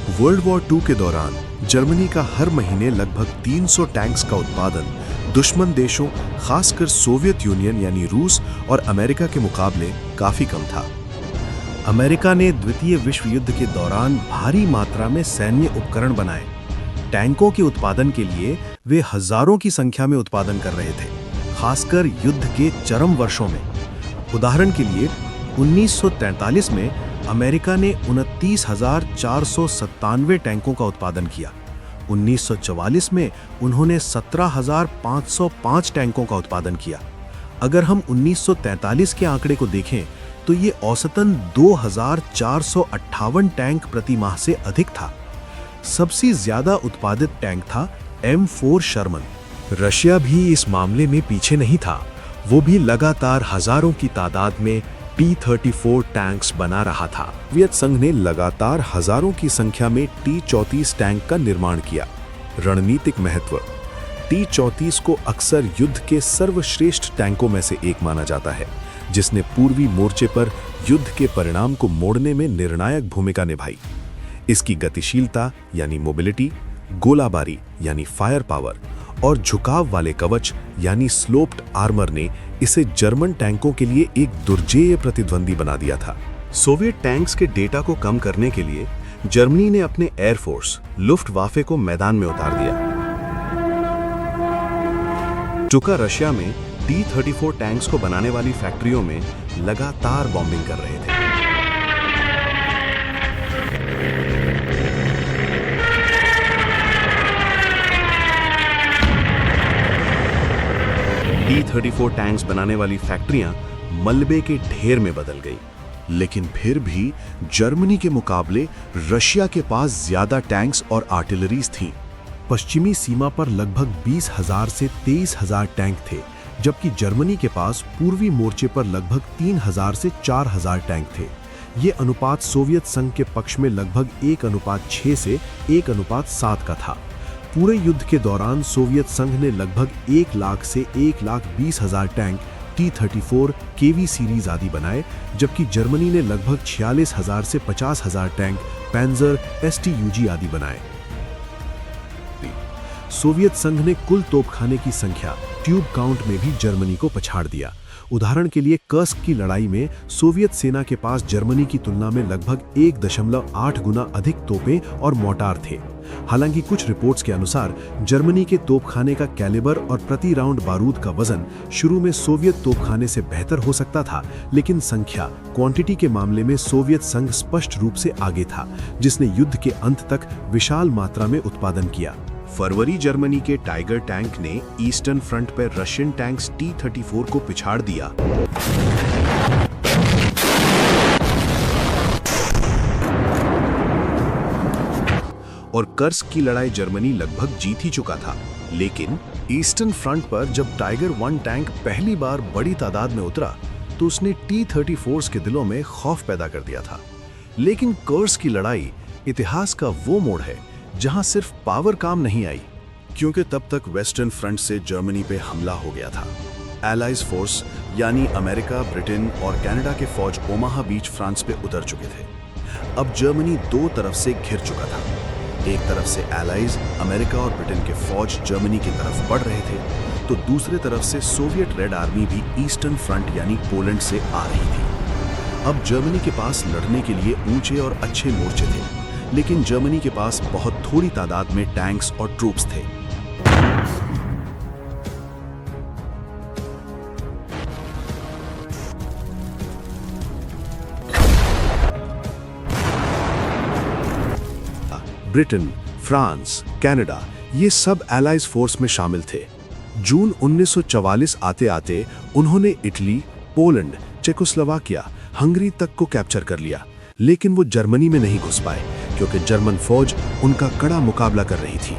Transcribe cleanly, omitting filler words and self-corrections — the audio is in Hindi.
वर्ल्ड वॉर II के दौरान जर्मनी का हर महीने लगभग 300 टैंक्स का उत्पादन दुश्मन देशों, खासकर सोवियत यूनियन यानी रूस और अमेरिका के मुकाबले काफी कम था। अमेरिका ने द्वितीय विश्व युद्ध के दौरान भारी मात्रा में सैन्य उपकरण बनाए। टैंकों के उत्पादन के लिए वे हजारों की संख्या में उत्पादन कर रहे थे, खासकर युद्ध के चरम वर्षों में। उदाहरण के लिए 1943 में अमेरिका ने 29,497 टैंकों का उत्पादन किया। 1944 में उन्होंने 17,505 टैंकों का उत्पादन किया। अगर हम 1943 के आंकड़े को देखें तो ये औसतन 2,458 टैंक प्रति माह से अधिक था। सबसे ज्यादा उत्पादित टैंक था M4 शर्मन। रशिया भी इस मामले में पीछे नहीं था। वो भी लगातार हजारों की तादाद में T-34 टैंक्स बना रहा था। सोवियत संघ ने लगातार हजारों की संख्या में T-34 टैंक का निर्माण किया। रणनीतिक महत्व: T-34 को अक्सर युद्ध के सर्वश्रेष्ठ टैंकों में से एक माना जाता है, जिसने पूर्वी मोर्चे पर युद्ध के परिणाम को मोड़ने में निर्णायक भूमिका निभाई। इसकी गतिशीलता यानी मोबिलिटी, गोलाबारी यानी फायर पावर और झुकाव वाले कवच यानी स्लोप्ड आर्मर ने इसे जर्मन टैंकों के लिए एक दुर्जेय प्रतिद्वंदी बना दिया था। सोवियत टैंक्स के डेटा को कम करने के लिए जर्मनी ने अपने एयरफोर्स लुफ्टवाफे को मैदान में उतार दिया। टुका रशिया में T-34 टैंक्स को बनाने वाली फैक्ट्रियों में लगातार बॉम्बिंग कर रहे थे। T-34 टैंक्स बनाने वाली फैक्ट्रियां मलबे के ढेर में बदल गई। लेकिन फिर भी जर्मनी के मुकाबले रशिया के पास ज्यादा टैंक्स और आर्टिलरीज थीं। पश्चिमी सीमा पर लगभग 20,000 से 23,000 टैंक थे, जबकि जर्मनी के पास पूर्वी मोर्चे पर लगभग 3,000 से 4,000 टैंक थे। ये अनुपात सोवियत संघ के पक्ष में लगभग 1:6 से 1:7 का था। पूरे युद्ध के दौरान सोवियत संघ ने लगभग 1 लाख से 1,20,000 टैंक T-34 KV सीरीज आदि बनाए, जबकि जर्मनी ने लगभग 46,000 से 50,000 टैंक पैंजर STUG आदि बनाए। सोवियत संघ ने कुल तोपखाने की संख्या ट्यूब काउंट में भी जर्मनी को पछाड़ दिया। उदाहरण के लिए कर्स्क की लड़ाई में सोवियत सेना के पास जर्मनी की तुलना में लगभग 1.8 गुना अधिक तोपें और मोर्टार थे। हालांकि कुछ रिपोर्ट्स के अनुसार जर्मनी के तोपखाने का कैलिबर और प्रति राउंड बारूद का वजन शुरू में सोवियत तोपखाने से बेहतर हो सकता था, लेकिन संख्या क्वांटिटी के मामले में सोवियत संघ स्पष्ट रूप से आगे था, जिसने युद्ध के अंत तक विशाल मात्रा में उत्पादन किया। फरवरी जर्मनी के टाइगर टैंक ने ईस्टर्न फ्रंट पर रशियन टैंक्स T-34 को पिछाड़ दिया। और कर्स्क की लड़ाई जर्मनी लगभग जीत ही चुका था। लेकिन ईस्टर्न फ्रंट पर जब टाइगर 1 टैंक पहली बार बड़ी तादाद में उतरा तो उसने T-34 के दिलों में खौफ पैदा कर दिया था। लेकिन कर्स्क की लड़ाई इतिहास का वो मोड़ है जहां सिर्फ पावर काम नहीं आई, क्योंकि तब तक वेस्टर्न फ्रंट से जर्मनी पे हमला हो गया था। एलाइज फोर्स यानी अमेरिका, ब्रिटेन और कनाडा के फौज ओमाहा बीच फ्रांस पे उतर चुके थे। अब जर्मनी दो तरफ से घिर चुका था। एक तरफ से एलाइज अमेरिका और ब्रिटेन के फौज जर्मनी की तरफ बढ़ रहे थे, तो दूसरे तरफ से सोवियत रेड आर्मी भी ईस्टर्न फ्रंट यानी पोलैंड से आ रही थी। अब जर्मनी के पास लड़ने के लिए ऊंचे और अच्छे मोर्चे थे, लेकिन जर्मनी के पास बहुत थोड़ी तादाद में टैंक्स और ट्रूप्स थे। ब्रिटेन, फ्रांस, कनाडा ये सब एलाइज फोर्स में शामिल थे। जून 1944 आते आते उन्होंने इटली, पोलैंड, चेकोस्लोवाकिया, हंगरी तक को कैप्चर कर लिया, लेकिन वो जर्मनी में नहीं घुस पाए, क्योंकि जर्मन फौज उनका कड़ा मुकाबला कर रही थी।